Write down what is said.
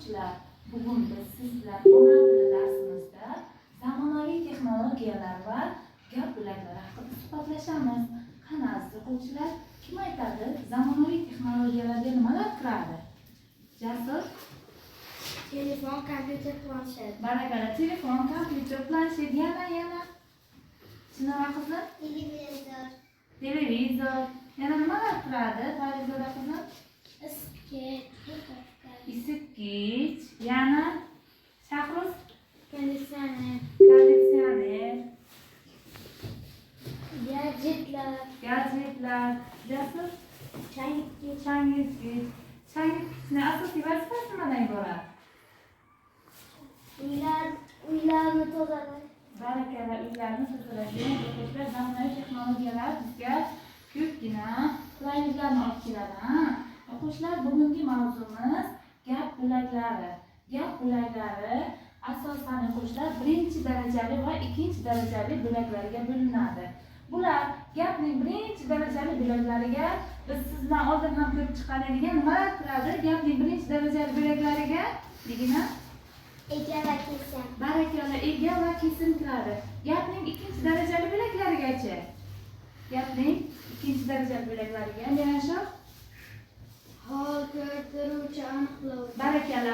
o'quvchilar, bugun biz sizlar ona tili darsimizda zamonaviy texnologiyalar va gap bo'laklari haqida suhbatlashamiz. Qani aziz o'quvchilar, kim aytadi, zamonaviy texnologiyalarga nimalar kiradi? Jasur? Telefon, kompyuter, planshet. Barakalla, telefon, kompyuter, planshet, yana. Chinor qizim? Televizor. Televizor. Yana nimalar kiradi? Televizorda qizim? Isitgich, yana Shahruz? Konditsioner. Konditsioner, Gadjetlar. Jasur? Changyutgich. Changyutgich. Changyutgichni asosiy vazifasi nimadan iborat? Uylarni tozalash. Barakalla, uylarni tozalash. O'quvchilar, zamonaviy texnologiyalar bizga ko'pgina qulayliklarni olib keladi. O'quvchilar, bugungi mavzumiz gap bo'laklari. Gap bo'laklari asosan o'quvchilar birinchi darajali va ikkinchi darajali bo'laklarga bo'linadi. Bular gapning birinchi darajali bo'laklariga biz sizdan oldin ham ko'rib chiqadigan nimalar kiradi? Gapning birinchi darajali bo'laklariga degina Ega va kesim. barakalla, ega va kesim kiradi. Gapning ikkinchi darajali bo'laklarigachi? Gapning ikkinchi darajali bo'laklariga yana shu Hol ko'rtiruvchi, aniqlovchi. barakalla.